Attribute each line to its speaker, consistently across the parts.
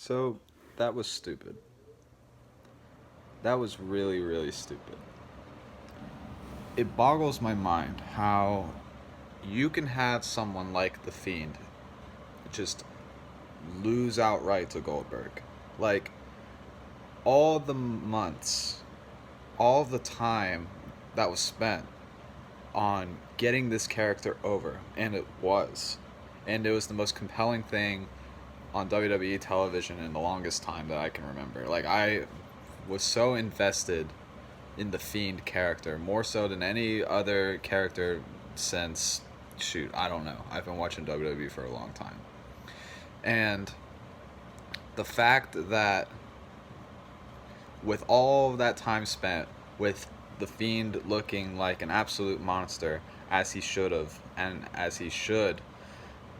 Speaker 1: So that was stupid. That was really, really stupid. It boggles my mind how you can have someone like the Fiend just lose outright to Goldberg. Like, all the months, all the time that was spent on getting this character over, and it was. And it was the most compelling thing on WWE television in the longest time that I can remember. Like, I was so invested in the Fiend character, more so than any other character since, shoot, I don't know. I've been watching WWE for a long time. And the fact that with all that time spent with the Fiend looking like an absolute monster, as he should have, and as he should,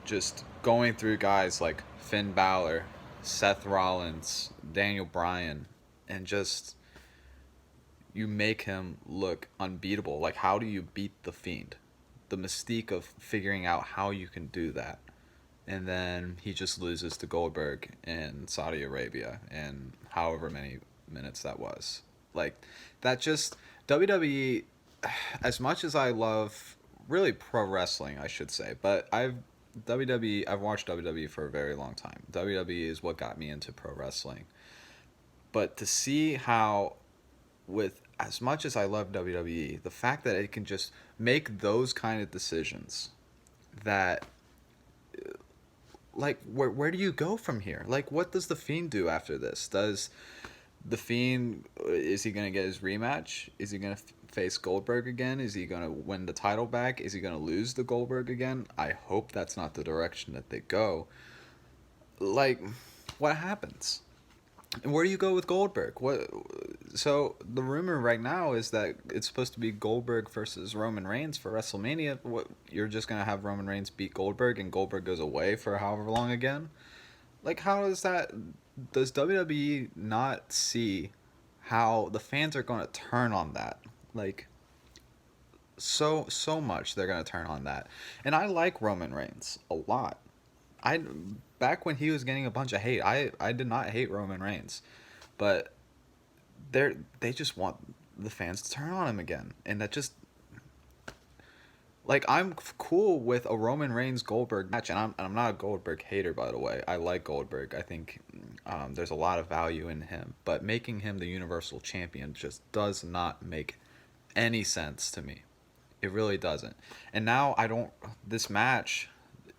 Speaker 1: just going through guys like Finn Balor, Seth Rollins, Daniel Bryan, and just you make him look unbeatable. Like, how do you beat the Fiend? The mystique of figuring out how you can do that. And then he just loses to Goldberg in Saudi Arabia in however many minutes that was. Like, that just. WWE, as much as I love really pro wrestling, I should say, but I've watched WWE for a very long time. WWE is what got me into pro wrestling. But to see how, with as much as I love WWE, the fact that it can just make those kind of decisions that, like, where do you go from here? Like, what does the Fiend do after this? Does the Fiend, is he going to get his rematch? Is he going to face Goldberg again? Is he going to win the title back? Is he going to lose to Goldberg again? I hope that's not the direction that they go. Like, what happens? And where do you go with Goldberg? What? So the rumor right now is that it's supposed to be Goldberg versus Roman Reigns for WrestleMania. What? You're just gonna have Roman Reigns beat Goldberg and Goldberg goes away for however long again? Like, how is that? Does WWE not see how the fans are going to turn on that? Like, so much they're going to turn on that. And I like Roman Reigns a lot. I Back when he was getting a bunch of hate, I did not hate Roman Reigns, but they just want the fans to turn on him again, and that just, like, I'm cool with a Roman Reigns Goldberg match, and I'm not a Goldberg hater, by the way. I like Goldberg. I think there's a lot of value in him, but making him the Universal Champion just does not make any sense to me. It really doesn't. And now I don't. This match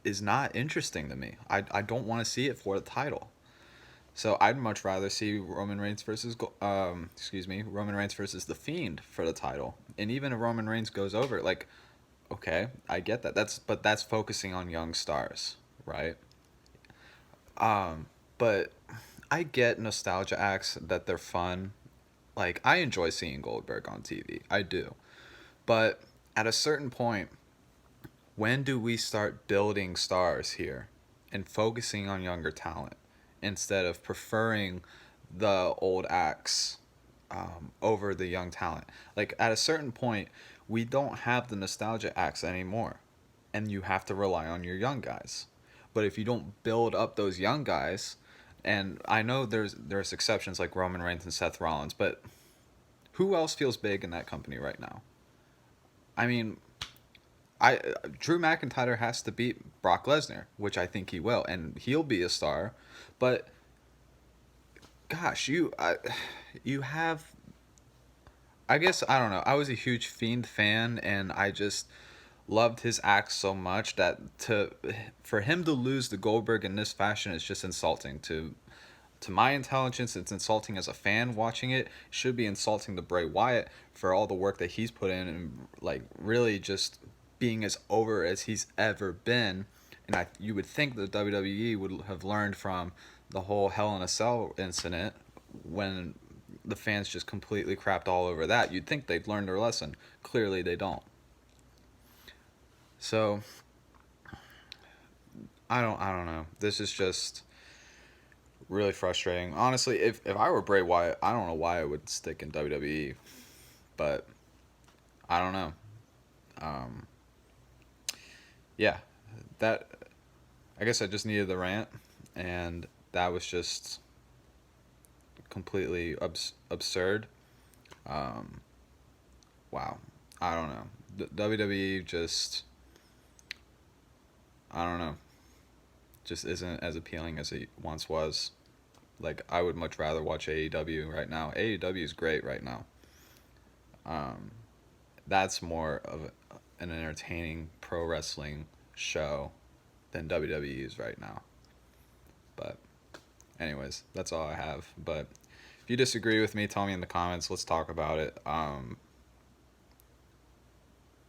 Speaker 1: is not interesting to me. I don't want to see it for the title. So I'd much rather see Roman Reigns versus Roman Reigns versus the Fiend for the title. And even if Roman Reigns goes over, like, okay, I get that. That's focusing on young stars, right? But I get nostalgia acts that they're fun. Like, I enjoy seeing Goldberg on TV. I do. But at a certain point, when do we start building stars here and focusing on younger talent instead of preferring the old acts over the young talent? Like, at a certain point, we don't have the nostalgia acts anymore, and you have to rely on your young guys. But if you don't build up those young guys, and I know there's exceptions like Roman Reigns and Seth Rollins, but who else feels big in that company right now? I mean, I Drew McIntyre has to beat Brock Lesnar, which I think he will, and he'll be a star. But gosh, you have. I guess I don't know. I was a huge Fiend fan, and I just loved his act so much that for him to lose to Goldberg in this fashion is just insulting to my intelligence. It's insulting as a fan watching it. It should be insulting to Bray Wyatt for all the work that he's put in and, like, really just being as over as he's ever been. And you would think the WWE would have learned from the whole Hell in a Cell incident when the fans just completely crapped all over that. You'd think they'd learned their lesson. Clearly they don't. So I don't know. This is just really frustrating. Honestly, if I were Bray Wyatt, I don't know why I would stick in WWE, but I don't know. Um, yeah, that I guess I just needed the rant, and that was just completely absurd. Wow, I don't know. WWE just, I don't know, just isn't as appealing as it once was. Like, I would much rather watch AEW right now. AEW is great right now. Um, that's more of an entertaining pro wrestling show than WWE is right now. But anyways, that's all I have. But if you disagree with me, tell me in the comments. Let's talk about it.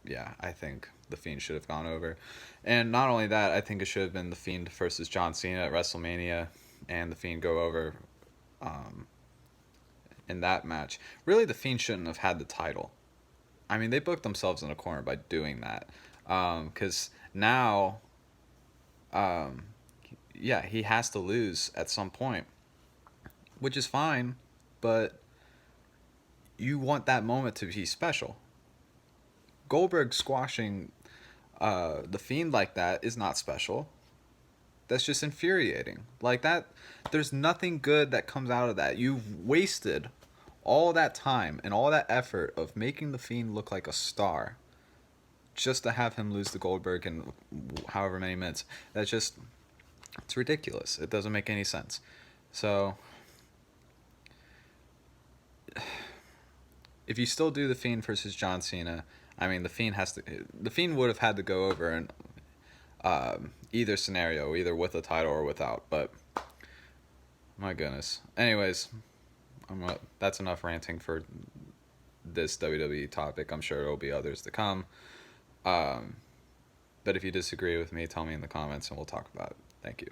Speaker 1: Yeah, I think the Fiend should have gone over, and not only that, I think it should have been the Fiend versus John Cena at WrestleMania, and the Fiend go over um, in that match. Really, the Fiend shouldn't have had the title. I mean, they booked themselves in a corner by doing that, because now, um, yeah, he has to lose at some point, which is fine, but you want that moment to be special. Goldberg squashing the Fiend like that is not special. That's just infuriating. Like that, there's nothing good that comes out of that. You've wasted all that time and all that effort of making the Fiend look like a star just to have him lose to Goldberg in however many minutes. That's just, it's ridiculous. It doesn't make any sense. So, if you still do the Fiend versus John Cena, I mean, the Fiend would have had to go over in either scenario, either with a title or without. But my goodness. Anyways, that's enough ranting for this WWE topic. I'm sure there will be others to come. But if you disagree with me, tell me in the comments and we'll talk about it. Thank you.